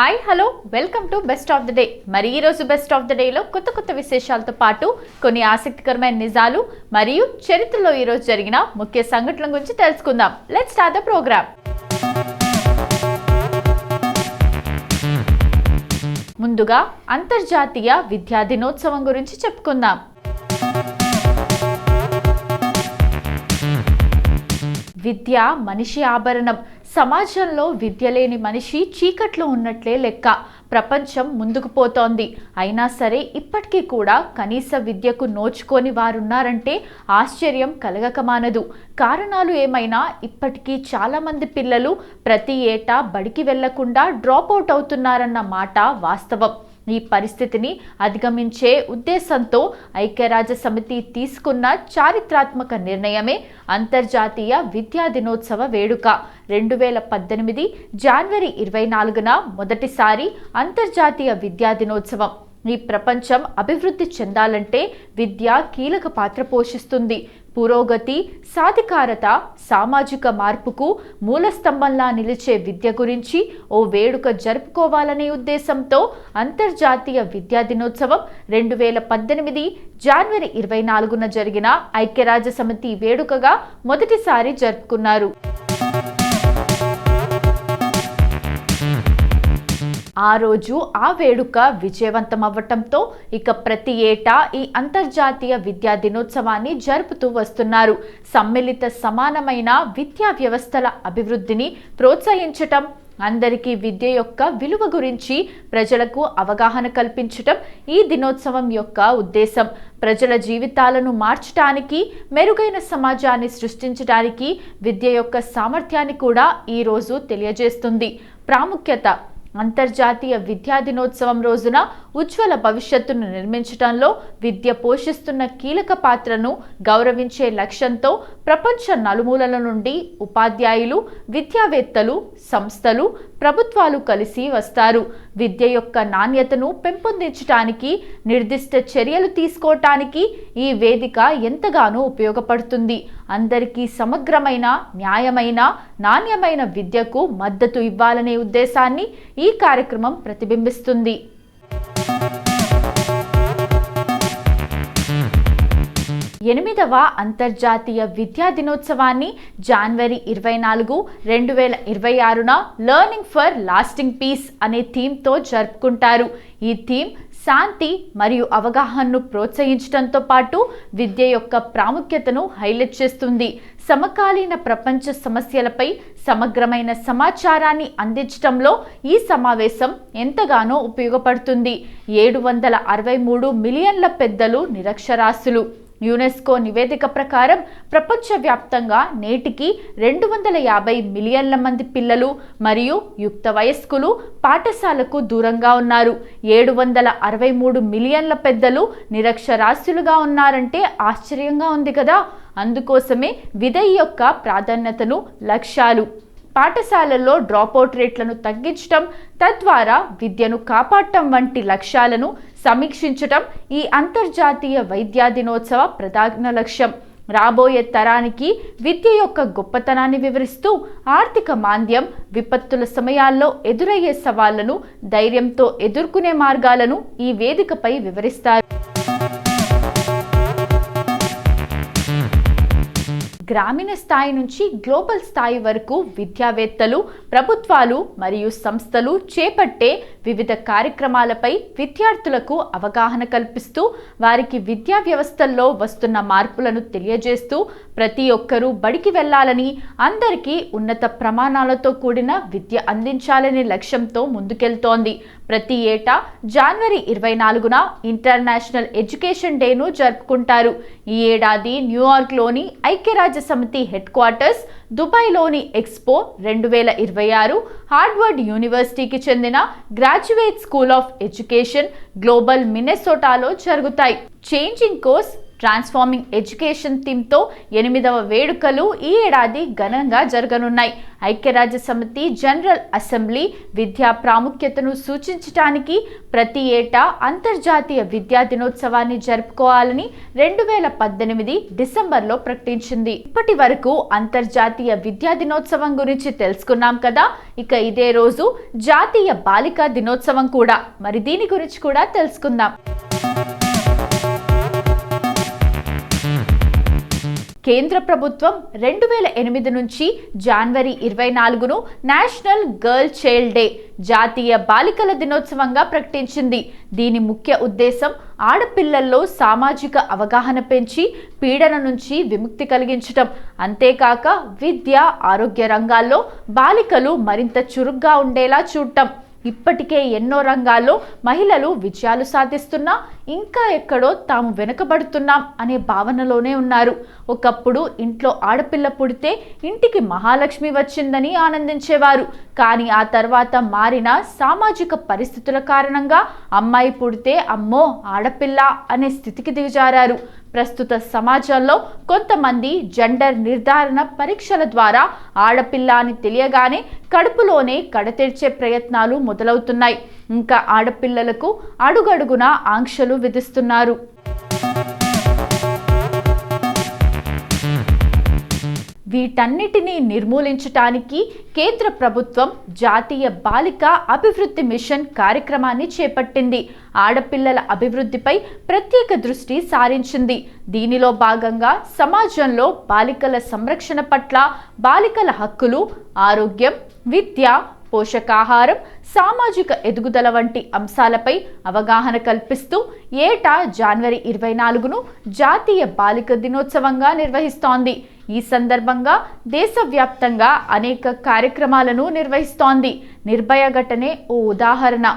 Hi hello welcome to best of the day. మరి ఈ రోజు బెస్ట్ ఆఫ్ ద డేలో కొత్త విశేషాలతో పాటు కొన్ని ఆసక్తికరమైన నిజాలు మరియు చరిత్రలో ఈ రోజు జరిగిన ముఖ్య సంఘటనల గురించి తెలుసుకుందాం. Let's start the program. ముందుగా అంతర్జాతీయ విద్యా దినోత్సవం గురించి చెప్పుకుందాం. విద్య మనిషి ఆభరణం. సమాజంలో విద్య లేని మనిషి చీకట్లో ఉన్నట్లే లెక్క. ప్రపంచం ముందుకు పోతోంది. అయినా సరే ఇప్పటికీ కూడా కనీస విద్యకు నోచుకొని వారున్నారంటే ఆశ్చర్యం కలగక మానదు. కారణాలు ఏమైనా ఇప్పటికీ చాలామంది పిల్లలు ప్రతి ఏటా బడికి వెళ్లకుండా డ్రాప్ అవుట్ అవుతున్నారన్న మాట వాస్తవం. ఈ పరిస్థితిని అధిగమించే ఉద్దేశంతో ఐక్యరాజ్య సమితి తీసుకున్న చారిత్రాత్మక నిర్ణయమే అంతర్జాతీయ విద్యా దినోత్సవ వేడుక. 2018 జనవరి 24న మొదటిసారి అంతర్జాతీయ విద్యా దినోత్సవం. ఈ ప్రపంచం అభివృద్ధి చెందాలంటే విద్య కీలక పాత్ర పోషిస్తుంది. పురోగతి, సాధికారత, సామాజిక మార్పుకు మూలస్తంభంలా నిలిచే విద్య గురించి ఓ వేడుక జరుపుకోవాలనే ఉద్దేశంతో అంతర్జాతీయ విద్యా దినోత్సవం 2018 జనవరి 24న జరిగిన ఐక్యరాజ్య సమితి వేడుకగా మొదటిసారి జరుపుకున్నారు. ఆ రోజు ఆ వేడుక విజయవంతం అవ్వటంతో ఇక ప్రతి ఏటా ఈ అంతర్జాతీయ విద్యా దినోత్సవాన్ని జరుపుతూ వస్తున్నారు. సమ్మిళిత సమానమైన విద్యా వ్యవస్థల అభివృద్ధిని ప్రోత్సహించటం, అందరికీ విద్య యొక్క విలువ గురించి ప్రజలకు అవగాహన కల్పించటం ఈ దినోత్సవం యొక్క ఉద్దేశం. ప్రజల జీవితాలను మార్చడానికి, మెరుగైన సమాజాన్ని సృష్టించడానికి విద్య యొక్క సామర్థ్యాన్ని కూడా ఈ రోజు తెలియజేస్తుంది. ప్రాముఖ్యత: అంతర్జాతీయ విద్యా దినోత్సవం రోజున ఉజ్వల భవిష్యత్తును నిర్మించడంలో విద్య పోషిస్తున్న కీలక పాత్రను గౌరవించే లక్ష్యంతో ప్రపంచ నలుమూలల నుండి ఉపాధ్యాయులు, విద్యావేత్తలు, సంస్థలు, ప్రభుత్వాలు కలిసి వస్తారు. విద్య యొక్క నాణ్యతను పెంపొందించడానికి, నిర్దిష్ట చర్యలు తీసుకోవటానికి ఈ వేదిక ఎంతగానో ఉపయోగపడుతుంది. అందరికీ సమగ్రమైన, న్యాయమైన, నాణ్యమైన విద్యకు మద్దతు ఇవ్వాలనే ఉద్దేశాన్ని ఈ కార్యక్రమం ప్రతిబింబిస్తుంది. ఎనిమిదవ అంతర్జాతీయ విద్యా దినోత్సవాన్ని జనవరి 24, 2026న లెర్నింగ్ ఫర్ లాస్టింగ్ పీస్ అనే థీమ్తో జరుపుకుంటారు. ఈ థీమ్ శాంతి మరియు అవగాహనను ప్రోత్సహించడంతో పాటు విద్య యొక్క ప్రాముఖ్యతను హైలైట్ చేస్తుంది. సమకాలీన ప్రపంచ సమస్యలపై సమగ్రమైన సమాచారాన్ని అందించడంలో ఈ సమావేశం ఎంతగానో ఉపయోగపడుతుంది. 763 మిలియన్ల పెద్దలు నిరక్షరాస్యులు. యునెస్కో నివేదిక ప్రకారం ప్రపంచవ్యాప్తంగా నేటికి 250 మిలియన్ల మంది పిల్లలు మరియు యుక్త వయస్కులు పాఠశాలకు దూరంగా ఉన్నారు. 763 మిలియన్ల పెద్దలు నిరక్షరాస్యులుగా ఉన్నారంటే ఆశ్చర్యంగా ఉంది కదా. అందుకోసమే విద్య యొక్క ప్రాధాన్యతను, లక్ష్యాలు, పాఠశాలల్లో డ్రాపౌట్ రేట్లను తగ్గించటం, తద్వారా విద్యను కాపాడటం వంటి లక్ష్యాలను సమీక్షించటం ఈ అంతర్జాతీయ విద్యా దినోత్సవ ప్రధాన లక్ష్యం. రాబోయే తరానికి విద్య యొక్క గొప్పతనాన్ని వివరిస్తూ ఆర్థిక మాంద్యం, విపత్తుల సమయాల్లో ఎదురయ్యే సవాళ్లను ధైర్యంతో ఎదుర్కొనే మార్గాలను ఈ వేదికపై వివరిస్తారు. గ్రామీణ స్థాయి నుంచి గ్లోబల్ స్థాయి వరకు విద్యావేత్తలు, ప్రభుత్వాలు మరియు సంస్థలు చేపట్టే వివిధ కార్యక్రమాలపై విద్యార్థులకు అవగాహన కల్పిస్తూ వారికి విద్యా వ్యవస్థల్లో వస్తున్న మార్పులను తెలియజేస్తూ ప్రతి ఒక్కరూ బడికి వెళ్లాలని, అందరికీ ఉన్నత ప్రమాణాలతో కూడిన విద్య అందించాలనే లక్ష్యంతో ముందుకెళ్తోంది. ప్రతి ఏటా జనవరి 24న ఇంటర్నేషనల్ ఎడ్యుకేషన్ డేను జరుపుకుంటారు. ఈ ఏడాది న్యూయార్క్లోని ఐక్యరాజ్య సమితి హెడ్ క్వార్టర్స్, దుబాయ్లోని ఎక్స్పో 2026, హార్వర్డ్ యూనివర్సిటీకి చెందిన Graduate School of Education, global మినెసోటాలో జరుగుతాయి. చేంజింగ్ కోర్స్, ట్రాన్స్ఫార్మింగ్ ఎడ్యుకేషన్ థీమ్తో 8వ వేడుకలు ఈ ఏడాది ఘనంగా జరగనున్నాయి. ఐక్యరాజ్య సమితి జనరల్ అసెంబ్లీ విద్యా ప్రాముఖ్యతను సూచించడానికి ప్రతి ఏటా అంతర్జాతీయ విద్యా దినోత్సవాన్ని జరుపుకోవాలని 2018 డిసెంబర్లో ప్రకటించింది. ఇప్పటి వరకు అంతర్జాతీయ విద్యా దినోత్సవం గురించి తెలుసుకున్నాం కదా. ఇక ఇదే రోజు జాతీయ బాలికా దినోత్సవం కూడా. మరి దీని గురించి కూడా తెలుసుకుందాం. కేంద్ర ప్రభుత్వం 2008 నుంచి జనవరి 24ను నేషనల్ గర్ల్ చైల్డ్ డే జాతీయ బాలికల దినోత్సవంగా ప్రకటించింది. దీని ముఖ్య ఉద్దేశం ఆడపిల్లల్లో సామాజిక అవగాహన పెంచి పీడన నుంచి విముక్తి కలిగించడం. అంతేకాక విద్య, ఆరోగ్య రంగాల్లో బాలికలు మరింత చురుగ్గా ఉండేలా చూడటం. ఇప్పటికే ఎన్నో రంగాల్లో మహిళలు విజయాలు సాధిస్తున్నా ఇంకా ఎక్కడో తాము వెనుకబడుతున్నాం అనే భావనలోనే ఉన్నారు. ఒకప్పుడు ఇంట్లో ఆడపిల్ల పుడితే ఇంటికి మహాలక్ష్మి వచ్చిందని ఆనందించేవారు. కానీ ఆ తర్వాత మారిన సామాజిక పరిస్థితుల కారణంగా అమ్మాయి పుడితే అమ్మో ఆడపిల్ల అనే స్థితికి దిగజారారు. ప్రస్తుత సమాజంలో కొంతమంది జెండర్ నిర్ధారణ పరీక్షల ద్వారా ఆడపిల్ల అని తెలియగానే కడుపులోనే కడతెర్చే ప్రయత్నాలు మొదలవుతున్నాయి. ఇంకా ఆడపిల్లలకు అడుగడుగునా ఆంక్షలు విధిస్తున్నారు. వీటన్నిటినీ నిర్మూలించటానికి కేంద్ర ప్రభుత్వం జాతీయ బాలికా అభివృద్ధి మిషన్ కార్యక్రమాన్ని చేపట్టింది. ఆడపిల్లల అభివృద్ధిపై ప్రత్యేక దృష్టి సారించింది. దీనిలో భాగంగా సమాజంలో బాలికల సంరక్షణ పట్ల, బాలికల హక్కులు, ఆరోగ్యం, విద్య, పోషకాహారం, సామాజిక ఎదుగుదల వంటి అంశాలపై అవగాహన కల్పిస్తూ ఏటా జనవరి 24ను జాతీయ బాలిక దినోత్సవంగా నిర్వహిస్తోంది. ఈ సందర్భంగా దేశవ్యాప్తంగా అనేక కార్యక్రమాలను నిర్వహిస్తోంది. నిర్భయ ఘటనే ఓ ఉదాహరణ.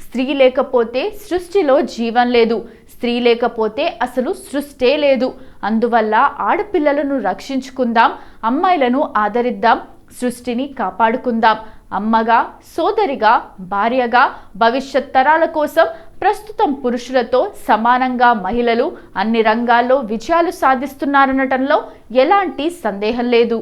స్త్రీ లేకపోతే సృష్టిలో జీవం లేదు, స్త్రీ లేకపోతే అసలు సృష్టే లేదు. అందువల్ల ఆడపిల్లలను రక్షించుకుందాం, అమ్మాయిలను ఆదరిద్దాం, సృష్టిని కాపాడుకుందాం. అమ్మగా, సోదరిగా, భార్యగా భవిష్యత్ తరాల కోసం ప్రస్తుతం పురుషులతో సమానంగా మహిళలు అన్ని రంగాల్లో విజయాలు సాధిస్తున్నారనటంలో ఎలాంటి సందేహం లేదు.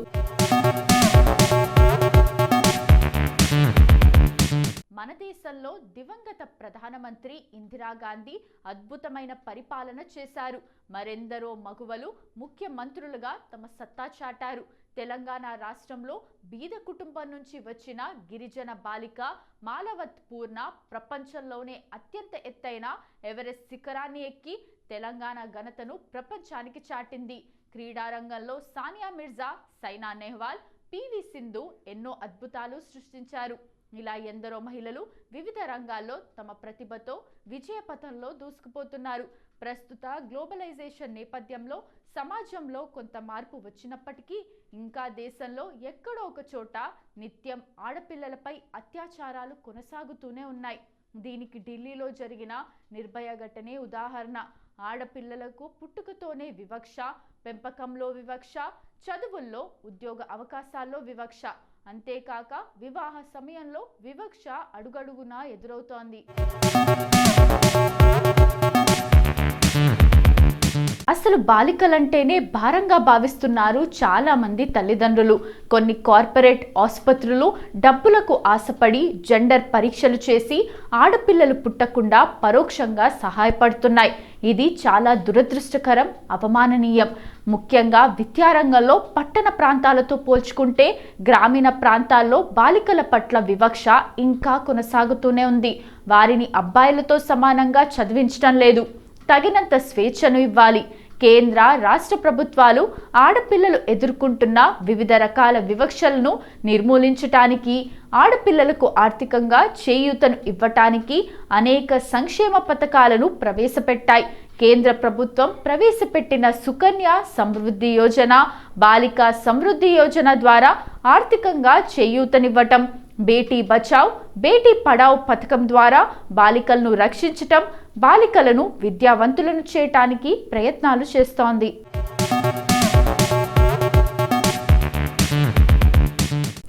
మన దేశంలో దివంగత ప్రధానమంత్రి ఇందిరాగాంధీ అద్భుతమైన పరిపాలన చేశారు. మరెందరో మగువలు ముఖ్యమంత్రులుగా తమ సత్తా చాటారు. తెలంగాణ రాష్ట్రంలో బీద కుటుంబం నుంచి వచ్చిన గిరిజన బాలిక మాలవత్ పూర్ణ ప్రపంచంలోనే అత్యంత ఎత్తైన ఎవరెస్ట్ శిఖరాన్ని ఎక్కి తెలంగాణ ఘనతను ప్రపంచానికి చాటింది. క్రీడారంగంలో సానియా మిర్జా, సైనా నెహ్వాల్, పివి సింధు ఎన్నో అద్భుతాలు సృష్టించారు. ఇలా ఎందరో మహిళలు వివిధ రంగాల్లో తమ ప్రతిభతో విజయపథంలో దూసుకుపోతున్నారు. ప్రస్తుత గ్లోబలైజేషన్ నేపథ్యంలో సమాజంలో కొంత మార్పు వచ్చినప్పటికీ ఇంకా దేశంలో ఎక్కడో ఒక చోట నిత్యం ఆడపిల్లలపై అత్యాచారాలు కొనసాగుతూనే ఉన్నాయి. దీనికి ఢిల్లీలో జరిగిన నిర్భయ ఘటనే ఉదాహరణ. ఆడపిల్లలకు పుట్టుకతోనే వివక్ష, పెంపకంలో వివక్ష, చదువుల్లో, ఉద్యోగ అవకాశాల్లో వివక్ష, అంతేకాక వివాహ సమయంలో వివక్ష అడుగడుగునా ఎదురవుతోంది. అసలు బాలికలంటేనే భారంగా భావిస్తున్నారు చాలా మంది తల్లిదండ్రులు. కొన్ని కార్పొరేట్ ఆసుపత్రులు డబ్బులకు ఆశపడి జెండర్ పరీక్షలు చేసి ఆడపిల్లలు పుట్టకుండా పరోక్షంగా సహాయపడుతున్నాయి. ఇది చాలా దురదృష్టకరం, అవమాననీయం. ముఖ్యంగా విద్యారంగంలో పట్టణ ప్రాంతాలతో పోల్చుకుంటే గ్రామీణ ప్రాంతాల్లో బాలికల పట్ల వివక్ష ఇంకా కొనసాగుతూనే ఉంది. వారిని అబ్బాయిలతో సమానంగా చదివించడం లేదు. తగినంత స్వేచ్ఛను ఇవ్వాలి. కేంద్ర, రాష్ట్ర ప్రభుత్వాలు ఆడపిల్లలు ఎదుర్కొంటున్న వివిధ రకాల వివక్షలను నిర్మూలించటానికి, ఆడపిల్లలకు ఆర్థికంగా చేయూతను ఇవ్వటానికి అనేక సంక్షేమ పథకాలను ప్రవేశపెట్టాయి. కేంద్ర ప్రభుత్వం ప్రవేశపెట్టిన సుకన్య సమృద్ధి యోజన, బాలికా సమృద్ధి యోజన ద్వారా ఆర్థికంగా చేయూతనివ్వటం, బేటీ బచావ్, బేటీ పడావ్ పథకం ద్వారా బాలికలను రక్షించటం, బాలికలను విద్యావంతులను చేయటానికి ప్రయత్నాలు చేస్తోంది.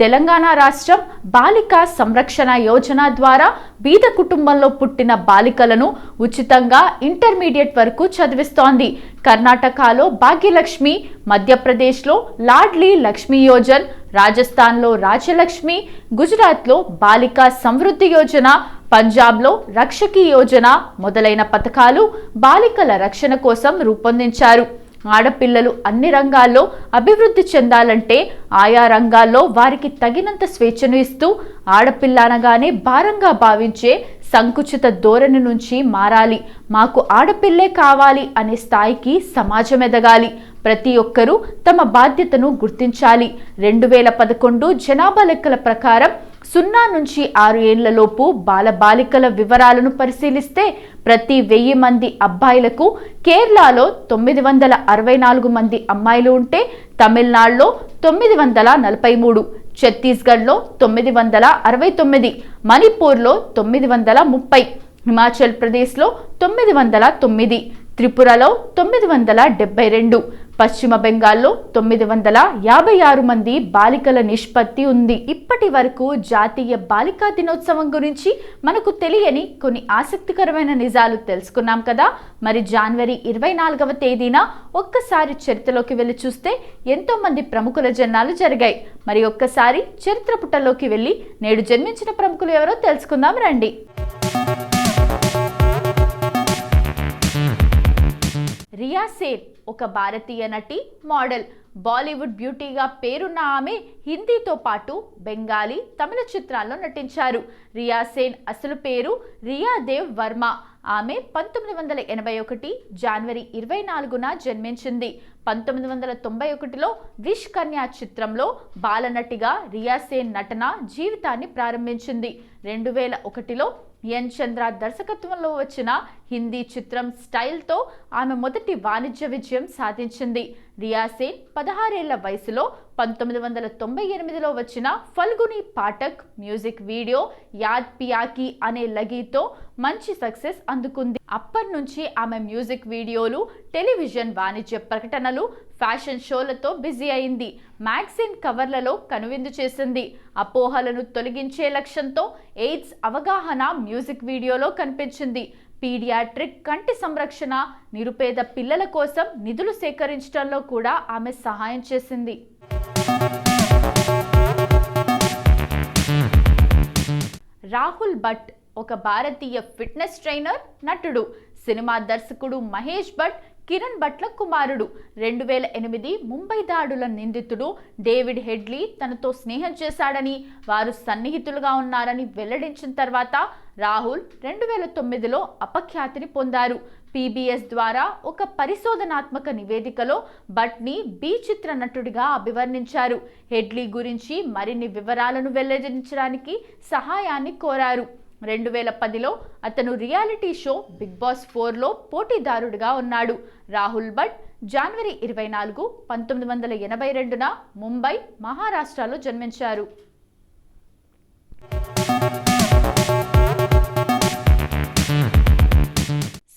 తెలంగాణ రాష్ట్రం బాలికా సంరక్షణ యోజన ద్వారా బీద కుటుంబంలో పుట్టిన బాలికలను ఉచితంగా ఇంటర్మీడియట్ వరకు చదివిస్తోంది. కర్ణాటకలో భాగ్యలక్ష్మి, మధ్యప్రదేశ్లో లాడ్లీ లక్ష్మీ యోజన్, రాజస్థాన్లో రాజలక్ష్మి, గుజరాత్లో బాలికా సమృద్ధి యోజన, పంజాబ్లో రక్షకి యోజన మొదలైన పథకాలు బాలికల రక్షణ కోసం రూపొందించారు. ఆడపిల్లలు అన్ని రంగాల్లో అభివృద్ధి చెందాలంటే ఆయా రంగాల్లో వారికి తగినంత స్వేచ్ఛను ఇస్తూ ఆడపిల్ల అనగానే భారంగా భావించే సంకుచిత ధోరణి నుంచి మారాలి. మాకు ఆడపిల్లే కావాలి అనే స్థాయికి సమాజం ఎదగాలి. ప్రతి ఒక్కరూ తమ బాధ్యతను గుర్తించాలి. 2011 జనాభా లెక్కల ప్రకారం 0 నుంచి 6 ఏళ్లలోపు బాలబాలికల వివరాలను పరిశీలిస్తే ప్రతి 1000 మంది అబ్బాయిలకు కేరళలో 964 మంది అమ్మాయిలు ఉంటే తమిళనాడులో 943, ఛత్తీస్గఢ్లో 969, మణిపూర్లో 930, హిమాచల్ ప్రదేశ్లో 909, త్రిపురలో 972, పశ్చిమ బెంగాల్లో 956 మంది బాలికల నిష్పత్తి ఉంది. ఇప్పటి వరకు జాతీయ బాలికా దినోత్సవం గురించి మనకు తెలియని కొన్ని ఆసక్తికరమైన నిజాలు తెలుసుకున్నాం కదా. మరి జనవరి 24వ తేదీన ఒక్కసారి చరిత్రలోకి వెళ్ళి చూస్తే ఎంతో మంది ప్రముఖుల జన్మాలు జరిగాయి. మరి ఒక్కసారి చరిత్ర పుటల్లోకి వెళ్ళి నేడు జన్మించిన ప్రముఖులు ఎవరో తెలుసుకుందాం రండి. రియా సేన్ ఒక భారతీయ నటి, మోడల్. బాలీవుడ్ బ్యూటీగా పేరున్న ఆమె హిందీతో పాటు బెంగాలీ, తమిళ చిత్రాల్లో నటించారు. రియా సేన్ అసలు పేరు రియా దేవ్ వర్మ. ఆమె 1981 జనవరి 24న జన్మించింది. 1991లో విష్ కన్యా చిత్రంలో బాలనటిగా రియా సేన్ నటన జీవితాన్ని ప్రారంభించింది. 2001లో ఎన్ చంద్ర దర్శకత్వంలో వచ్చిన హిందీ చిత్రం స్టైల్తో ఆమె మొదటి వాణిజ్య విజయం సాధించింది. రియా సేన్ 16 ఏళ్ల వయసులో 1998లో వచ్చిన ఫల్గుని పాఠక్ మ్యూజిక్ వీడియో యాద్ పియాకి అనే లగీతో మంచి సక్సెస్ అందుకుంది. అప్పటి నుంచి ఆమె మ్యూజిక్ వీడియోలు, టెలివిజన్ వాణిజ్య ప్రకటనలు, ఫ్యాషన్ షోలతో బిజీ అయింది. మ్యాగజైన్ కవర్లలో కనువిందు చేసింది. అపోహలను తొలగించే లక్ష్యంతో ఎయిడ్స్ అవగాహన మ్యూజిక్ వీడియోలో కనిపించింది. పీడియాట్రిక్ కంటి సంరక్షణ, నిరుపేద పిల్లల కోసం నిధులు సేకరించడంలో కూడా ఆమె సహాయం చేసింది. రాహుల్ భట్ ఒక భారతీయ ఫిట్నెస్ ట్రైనర్, నటుడు. సినిమా దర్శకుడు మహేష్ భట్ కిరణ్ భట్ల కుమారుడు. 2008 ముంబై దాడుల నిందితుడు డేవిడ్ హెడ్లీ తనతో స్నేహం చేశాడని, వారు సన్నిహితులుగా ఉన్నారని వెల్లడించిన తర్వాత రాహుల్ 2009లో అపఖ్యాతిని పొందారు. PBS ద్వారా ఒక పరిశోధనాత్మక నివేదికలో భట్ని బి చిత్ర నటుడిగా అభివర్ణించారు. హెడ్లీ గురించి మరిన్ని వివరాలను వెల్లడించడానికి సహాయాన్ని కోరారు. 2010లో అతను రియాలిటీ షో బిగ్ బాస్ 4లో పోటీదారుడిగా ఉన్నాడు. రాహుల్ భట్ జనవరి 24, 1982న ముంబై, మహారాష్ట్రలో జన్మించారు.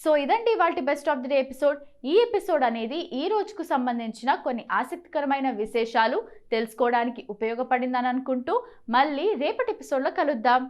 సో ఇదండి ఇవాల్టి best of the day episode. ఈ ఎపిసోడ్ అనేది ఈ రోజుకు సంబంధించిన కొన్ని ఆసక్తికరమైన విశేషాలు తెలుసుకోవడానికి ఉపయోగపడిందని అనుకుంటూ మళ్ళీ రేపటి ఎపిసోడ్లో కలుద్దాం.